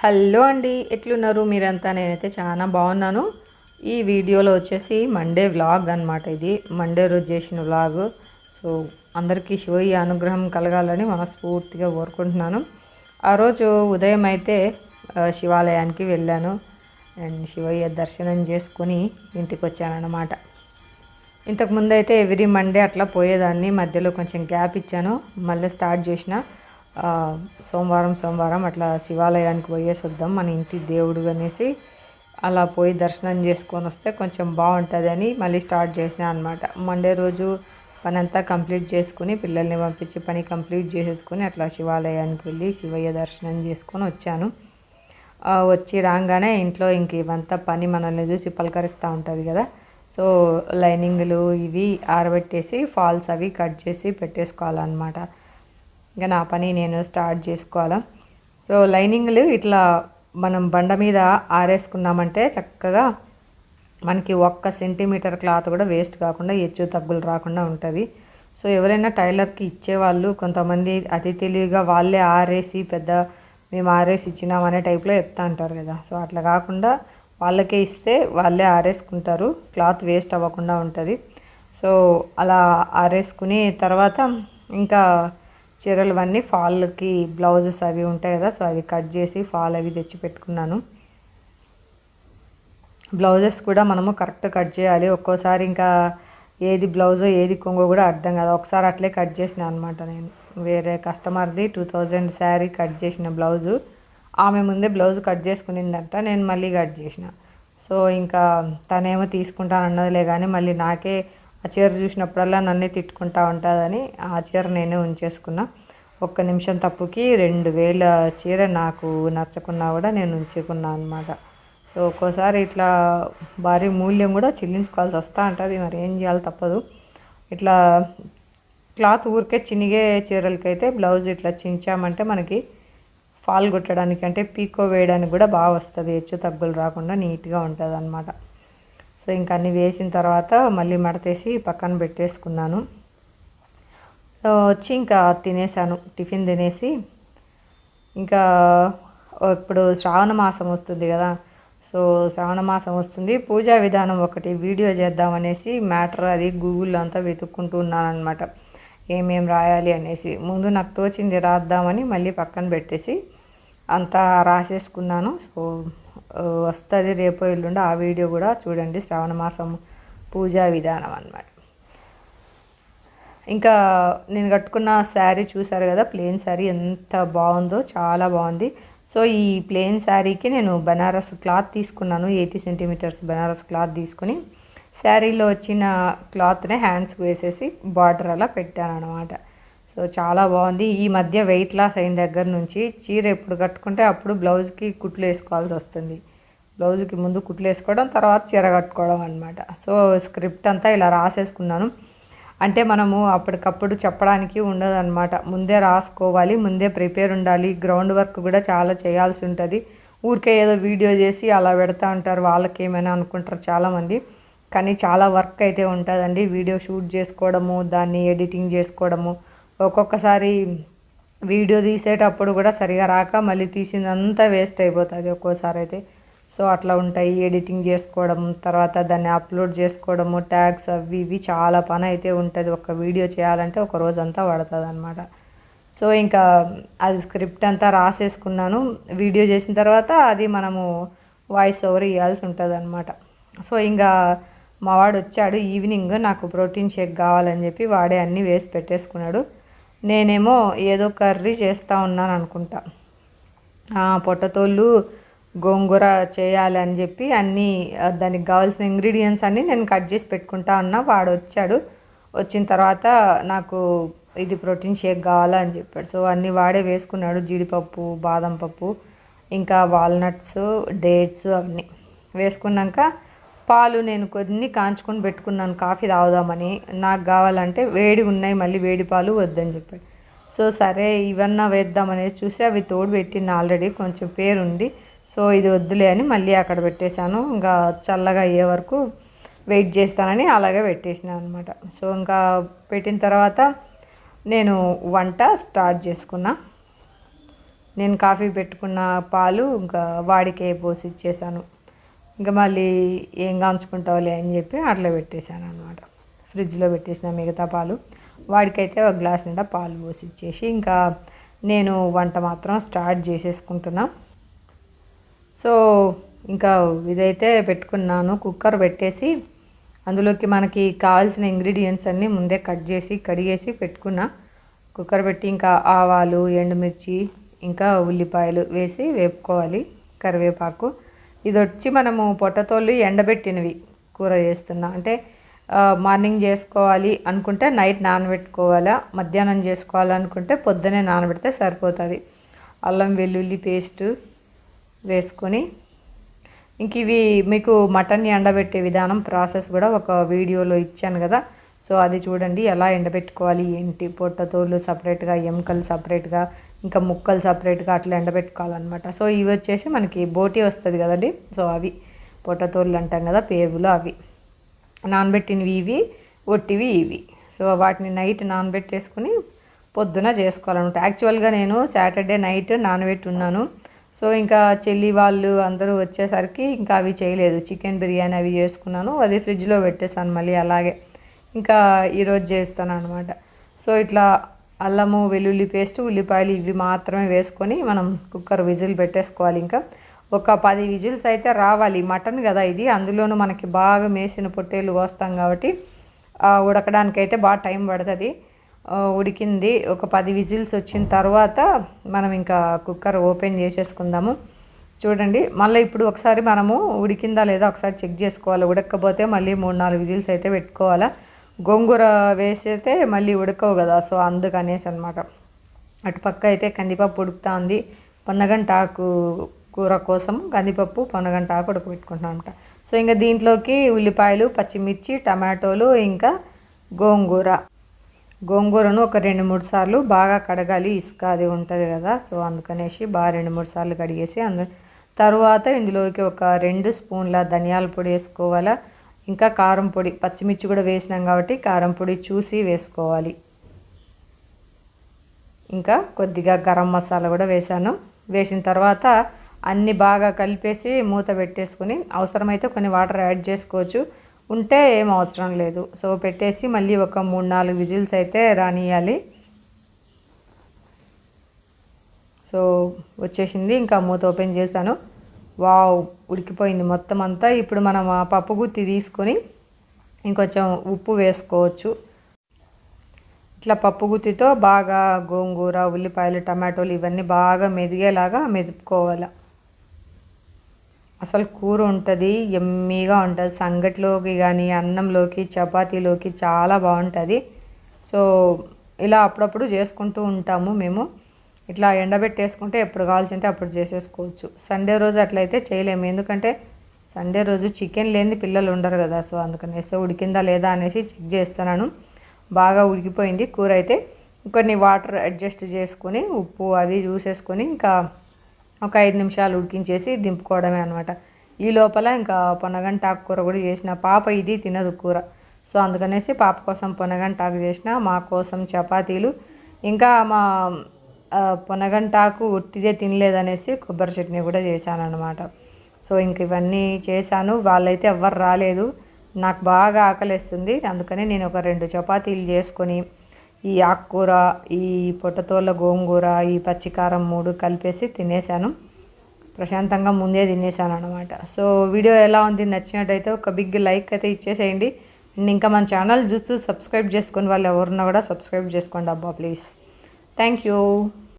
Hello అండి, ఎట్లున్నారు మీరంతా? నేనైతే చాలా బాగున్నాను. ఈ వీడియోలో వచ్చేసి మండే వ్లాగ్ అనమాట. ఇది మండే రోజు చేసిన వ్లాగ్. సో అందరికీ శివయ్య అనుగ్రహం కలగాలని మనస్ఫూర్తిగా కోరుకుంటున్నాను. ఆ రోజు ఉదయం అయితే శివాలయానికి వెళ్ళాను అండ్ శివయ్య దర్శనం చేసుకొని ఇంటికి వచ్చానన్నమాట. ఇంతకుముందు అయితే ఎవ్రీ మండే అట్లా పోయేదాన్ని, మధ్యలో కొంచెం గ్యాప్ ఇచ్చాను, మళ్ళీ స్టార్ట్ చేసిన. సోమవారం అట్లా శివాలయానికి పోయేసి వద్దాం, మన ఇంటి దేవుడు అనేసి అలా పోయి దర్శనం చేసుకొని వస్తే కొంచెం బాగుంటుంది అని మళ్ళీ స్టార్ట్ చేసిన అనమాట. మండే రోజు పని అంతా కంప్లీట్ చేసుకుని పిల్లల్ని పంపించి పని కంప్లీట్ చేసేసుకొని అట్లా శివాలయానికి వెళ్ళి శివయ్య దర్శనం చేసుకొని వచ్చాను. వచ్చి రాగానే ఇంట్లో ఇంక ఇవంతా పని మనల్ని చూసి పలకరిస్తూ ఉంటుంది కదా. సో లైనింగ్లు ఇవి ఆరబెట్టేసి ఫాల్స్ అవి కట్ చేసి పెట్టేసుకోవాలన్నమాట. ఇంకా నా పని నేను స్టార్ట్ చేసుకోవాలా. సో లైనింగ్లు ఇట్లా మనం బండ మీద ఆరేసుకున్నామంటే చక్కగా మనకి 1 సెంటీమీటర్ క్లాత్ కూడా వేస్ట్ కాకుండా హెచ్చు తగ్గులు రాకుండా ఉంటుంది. సో ఎవరైనా టైలర్కి ఇచ్చేవాళ్ళు కొంతమంది అతి తెలివిగా వాళ్ళే ఆరేసి మేము ఆరేసి ఇచ్చినాం అనే టైప్లో చెప్తా అంటారు కదా. సో అట్లా కాకుండా వాళ్ళకే ఇస్తే వాళ్ళే ఆరేసుకుంటారు, క్లాత్ వేస్ట్ అవ్వకుండా ఉంటుంది. సో అలా ఆరేసుకుని తర్వాత ఇంకా చీరలు అన్నీ ఫాల్కి బ్లౌజెస్ అవి ఉంటాయి కదా. సో అవి కట్ చేసి ఫాల్ అవి తెచ్చి పెట్టుకున్నాను. బ్లౌజెస్ కూడా మనము కరెక్ట్ కట్ చేయాలి. ఒక్కోసారి ఇంకా ఏది బ్లౌజో ఏది కొంగో కూడా అర్థం కాదు. ఒకసారి అట్లే కట్ చేసిన అనమాట. నేను వేరే కస్టమర్ది 2000 శారీ కట్ చేసిన బ్లౌజు, ఆమె ముందే బ్లౌజ్ కట్ చేసుకునిందంట, నేను మళ్ళీ కట్ చేసిన. సో ఇంకా తనేమో తీసుకుంటానన్నదిలే కానీ మళ్ళీ నాకే ఆ చీర చూసినప్పుడల్లా నన్నే తిట్టుకుంటా ఉంటుందని ఆ చీర నేనే ఉంచేసుకున్నా. 1 నిమిషం తప్పుకి 2000 చీర నాకు నచ్చకున్నా కూడా నేను ఉంచుకున్నా అనమాట. సో ఒక్కోసారి ఇట్లా భారీ మూల్యం కూడా చెల్లించుకోవాల్సి వస్తూ ఉంటుంది, మరి ఏం చేయాలి తప్పదు. ఇట్లా క్లాత్ ఊరికే చినిగే చీరలకైతే బ్లౌజ్ ఇట్లా చించామంటే మనకి ఫాల్ కుట్టడానికి అంటే పీకో వేయడానికి కూడా బాగా వస్తుంది, హెచ్చు తగ్గులు రాకుండా నీట్గా ఉంటుంది అన్నమాట. సో ఇంకా అన్నీ వేసిన తర్వాత మళ్ళీ మడతేసి పక్కన పెట్టేసుకున్నాను. వచ్చి ఇంకా తినేసాను, టిఫిన్ తినేసి ఇంకా ఇప్పుడు శ్రావణ మాసం వస్తుంది కదా. సో శ్రావణ మాసం వస్తుంది, పూజా విధానం ఒకటి వీడియో చేద్దామనేసి మ్యాటర్ అది గూగుల్లో అంతా వెతుక్కుంటూ ఉన్నాను అనమాట, ఏమేం రాయాలి అనేసి. ముందు నాకు తోచింది రాద్దామని మళ్ళీ పక్కన పెట్టేసి అంతా రాసేసుకున్నాను. సో వస్తుంది రేపు ఎల్లుండి, ఆ వీడియో కూడా చూడండి. శ్రావణ మాసం పూజా విధానం అన్నమాట. ఇంకా నేను కట్టుకున్న శారీ చూసారు కదా, ప్లెయిన్ శారీ ఎంత బాగుందో, చాలా బాగుంది. సో ఈ ప్లెయిన్ శారీకి నేను బనారస్ క్లాత్ తీసుకున్నాను, 80 సెంటీమీటర్స్ బనారస్ క్లాత్ తీసుకుని శారీలో వచ్చిన క్లాత్నే హ్యాండ్స్కి వేసేసి బార్డర్ అలా పెట్టాను అనమాట. సో చాలా బాగుంది. ఈ మధ్య వెయిట్ లాస్ అయిన దగ్గర నుంచి చీర ఎప్పుడు కట్టుకుంటే అప్పుడు బ్లౌజ్కి కుట్లు వేసుకోవాల్సి వస్తుంది. బ్లౌజ్కి ముందు కుట్లు వేసుకోవడం, తర్వాత చీర కట్టుకోవడం అనమాట. సో స్క్రిప్ట్ అంతా ఇలా రాసేసుకున్నాను. అంటే మనము అప్పటికప్పుడు చెప్పడానికి ఉండదన్నమాట, ముందే రాసుకోవాలి, ముందే ప్రిపేర్ ఉండాలి. గ్రౌండ్ వర్క్ కూడా చాలా చేయాల్సి ఉంటుంది. ఊరికే ఏదో వీడియో చేసి అలా పెడతా ఉంటారు, వాళ్ళకి ఏమైనా అనుకుంటారు చాలామంది, కానీ చాలా వర్క్ అయితే ఉంటుందండి. వీడియో షూట్ చేసుకోవడము, దాన్ని ఎడిటింగ్ చేసుకోవడము, ఒక్కొక్కసారి వీడియో తీసేటప్పుడు కూడా సరిగా రాక మళ్ళీ తీసిందంతా వేస్ట్ అయిపోతుంది ఒక్కోసారి అయితే. సో అట్లా ఉంటాయి, ఎడిటింగ్ చేసుకోవడం, తర్వాత దాన్ని అప్లోడ్ చేసుకోవడము, ట్యాగ్స్ అవి ఇవి చాలా పని అయితే ఉంటుంది. ఒక వీడియో చేయాలంటే ఒక రోజంతా పడుతుంది అనమాట. సో ఇంకా అది స్క్రిప్ట్ అంతా రాసేసుకున్నాను. వీడియో చేసిన తర్వాత అది మనము వాయిస్ ఓవర్ ఇవ్వాల్సి ఉంటుంది అనమాట. సో ఇంకా మా వాడు వచ్చాడు ఈవినింగ్, నాకు ప్రోటీన్ షేక్ కావాలని చెప్పి వాడే అన్నీ వేసి పెట్టేసుకున్నాడు. నేనేమో ఏదో కర్రీ చేస్తూ ఉన్నాను అనుకుంటా, పొట్టతోళ్ళు గోంగూర చేయాలి అని చెప్పి అన్నీ దానికి కావాల్సిన ఇంగ్రీడియంట్స్ అన్నీ నేను కట్ చేసి పెట్టుకుంటా ఉన్నా. వాడు వచ్చాడు, వచ్చిన తర్వాత నాకు ఇది ప్రోటీన్ షేక్ కావాలా అని చెప్పాడు. సో అన్నీ వాడే వేసుకున్నాడు, జీడిపప్పు, బాదం పప్పు, ఇంకా వాల్నట్స్, డేట్స్ అవన్నీ వేసుకున్నాక పాలు నేను కొన్ని కాంచుకొని పెట్టుకున్నాను కాఫీ తాగుదామని. నాకు కావాలంటే వేడి ఉన్నాయి, మళ్ళీ వేడి పాలు వద్దని చెప్పాడు. సో సరే ఇవన్నా వేద్దామనేసి చూసి అవి తోడు పెట్టిన ఆల్రెడీ కొంచెం పేరుంది. సో ఇది వద్దులే అని మళ్ళీ అక్కడ పెట్టేశాను. ఇంకా చల్లగా అయ్యే వరకు వెయిట్ చేస్తానని అలాగే పెట్టేసినాను అనమాట. సో ఇంకా పెట్టిన తర్వాత నేను వంట స్టార్ట్ చేసుకున్నా. నేను కాఫీ పెట్టుకున్న పాలు ఇంకా వాడికే పోసి ఇచ్చేసాను. ఇంకా మళ్ళీ ఏం కాంచుకుంటావులే అని చెప్పి అట్లా పెట్టేశాను అనమాట. ఫ్రిడ్జ్లో పెట్టేసిన మిగతా పాలు వాడికైతే ఒక గ్లాస్ నిండా పాలు పోసి ఇచ్చేసి ఇంకా నేను వంట మాత్రం స్టార్ట్ చేసేసుకుంటున్నా. సో ఇంకా ఇదైతే పెట్టుకున్నాను. కుక్కర్ పెట్టేసి అందులోకి మనకి కావాల్సిన ఇంగ్రీడియంట్స్ అన్నీ ముందే కట్ చేసి కడిగేసి పెట్టుకున్నా. కుక్కర్ పెట్టి ఇంకా ఆవాలు, ఎండుమిర్చి, ఇంకా ఉల్లిపాయలు వేసి వేపుకోవాలి. కరివేపాకు. ఇది వచ్చి మనము పొట్టతోళ్ళు ఎండబెట్టినవి కూర చేస్తున్నా. అంటే మార్నింగ్ చేసుకోవాలి అనుకుంటే నైట్ నానబెట్టుకోవాలా, మధ్యాహ్నం చేసుకోవాలనుకుంటే పొద్దునే నానబెడితే సరిపోతుంది. అల్లం వెల్లుల్లి పేస్ట్ వేసుకొని ఇంక ఇవి మీకు మటన్ ఎండబెట్టే విధానం ప్రాసెస్ కూడా ఒక వీడియోలో ఇచ్చాను కదా. సో అది చూడండి ఎలా ఎండబెట్టుకోవాలి ఏంటి. పొట్టతోళ్ళు సపరేట్గా, ఎముకలు సపరేట్గా, ఇంకా ముక్కలు సపరేట్గా అట్లా ఎండబెట్టుకోవాలన్నమాట. సో ఇవి వచ్చేసి మనకి బోటి వస్తుంది కదండి. సో అవి పొట్టతోళ్ళు అంటాం కదా, పేగులు అవి నానబెట్టినవి, ఇవి ఒట్టివి ఇవి. సో వాటిని నైట్ నానబెట్టేసుకుని పొద్దున చేసుకోవాలన్నమాట. యాక్చువల్గా నేను సాటర్డే నైట్ నానబెట్టి ఉన్నాను. సో ఇంకా చెల్లి వాళ్ళు అందరూ వచ్చేసరికి ఇంకా అవి చేయలేదు. చికెన్ బిర్యానీ అవి చేసుకున్నాను, అది ఫ్రిడ్జ్లో పెట్టేసాను మళ్ళీ అలాగే. ఇంకా ఈరోజు చేస్తాను అనమాట. సో ఇట్లా అల్లము, వెల్లుల్లి పేస్ట్, ఉల్లిపాయలు ఇవి మాత్రమే వేసుకొని మనం కుక్కర్ విజిల్ పెట్టేసుకోవాలి. ఇంకా ఒక 10 విజిల్స్ అయితే రావాలి. మటన్ కదా ఇది, అందులోనూ మనకి బాగా మేసిన పొట్టేలు కోస్తాం కాబట్టి ఉడకడానికైతే బాగా టైం పడుతుంది. ఉడికింది. ఒక 10 విజిల్స్ వచ్చిన తర్వాత మనం ఇంకా కుక్కర్ ఓపెన్ చేసేసుకుందాము. చూడండి మళ్ళీ ఇప్పుడు ఒకసారి మనము ఉడికిందా లేదా ఒకసారి చెక్ చేసుకోవాలి. ఉడకపోతే మళ్ళీ 3-4 విజిల్స్ అయితే పెట్టుకోవాలా. గోంగూర వేసైతే మళ్ళీ ఉడకవు కదా, సో అందుకనేసి అనమాట. అటుపక్క అయితే కందిపప్పు ఉడుకుతా ఉంది. పొన్నగంటాకు కూర కోసం కందిపప్పు, పొన్నగంటాకు ఉడకబెట్టుకుంటున్నాను అనమాట. సో ఇంకా దీంట్లోకి ఉల్లిపాయలు, పచ్చిమిర్చి, టమాటోలు, ఇంకా గోంగూరను ఒక 2-3 సార్లు బాగా కడగాలి. ఇసుక అది ఉంటుంది కదా, సో అందుకనేసి బాగా 2-3 సార్లు కడిగేసి తర్వాత ఇందులోకి ఒక 2 స్పూన్ల ధనియాల పొడి వేసుకోవాలా. ఇంకా కారం పొడి, పచ్చిమిర్చి కూడా వేసినాం కాబట్టి కారం పొడి చూసి వేసుకోవాలి. ఇంకా కొద్దిగా గరం మసాలా కూడా వేసాను. వేసిన తర్వాత అన్నీ బాగా కలిపేసి మూత పెట్టేసుకుని అవసరమైతే కొన్ని వాటర్ యాడ్ చేసుకోవచ్చు, ఉంటే ఏం అవసరం లేదు. సో పెట్టేసి మళ్ళీ ఒక 3-4 విజిల్స్ అయితే రానియాలి. సో వచ్చేసింది. ఇంకా మూత ఓపెన్ చేస్తాను. వావ్, ఉడికిపోయింది మొత్తం అంతా. ఇప్పుడు మనం ఆ పప్పు గుత్తి తీసుకొని ఇంకొంచెం ఉప్పు వేసుకోవచ్చు. ఇట్లా పప్పు గుత్తితో బాగా గోంగూర, ఉల్లిపాయలు, టమాటోలు ఇవన్నీ బాగా మెదిగేలాగా మెదుపుకోవాలి. అసలు కూర ఉంటుంది, ఎమ్మీగా ఉంటుంది. సంగటిలోకి కానీ, అన్నంలోకి, చపాతీలోకి చాలా బాగుంటుంది. సో ఇలా అప్పుడప్పుడు చేసుకుంటూ ఉంటాము మేము. ఇట్లా ఎండబెట్టేసుకుంటే ఎప్పుడు కావాల్సింటే అప్పుడు చేసేసుకోవచ్చు. సండే రోజు అట్లయితే చేయలేము, ఎందుకంటే సండే రోజు చికెన్ లేని పిల్లలు ఉండరు కదా. సో అందుకనేసి ఉడికిందా లేదా అనేసి చెక్ చేస్తున్నాను. బాగా ఉడికిపోయింది కూర అయితే. కొన్ని వాటర్ అడ్జస్ట్ చేసుకొని ఉప్పు అవి చూసేసుకొని ఇంకా ఒక 5 నిమిషాలు ఉడికించేసి దింపుకోవడమే అనమాట. ఈ లోపల ఇంకా పొనగంటాకు కూర కూడా చేసిన. పాప ఇది తినదు కూర, సో అందుకనేసి పాప కోసం పొనగంటాకు చేసిన, మా కోసం చపాతీలు, ఇంకా మా పొనగంటాకు ఉట్టిదే తినలేదనేసి కొబ్బరి చట్నీ కూడా చేశాను అనమాట. సో ఇంక ఇవన్నీ చేశాను. వాళ్ళైతే ఎవ్వరు రాలేదు. నాకు బాగా ఆకలిస్తుంది, అందుకని నేను ఒక 2 చపాతీలు చేసుకొని ఈ ఆకుకూర, ఈ పొట్టతోళ్ళ గోంగూర, ఈ పచ్చికారం 3 కలిపేసి తినేసాను. ప్రశాంతంగా ముందే తినేసాను అనమాట. సో వీడియో ఎలా ఉంది, నచ్చినట్టయితే ఒక బిగ్ లైక్ అయితే ఇచ్చేసేయండి. అండ్ ఇంకా మన ఛానల్ చూస్తూ సబ్స్క్రైబ్ చేసుకుని వాళ్ళు ఎవరున్నా కూడా సబ్స్క్రైబ్ చేసుకోండి అబ్బా ప్లీజ్. Thank you.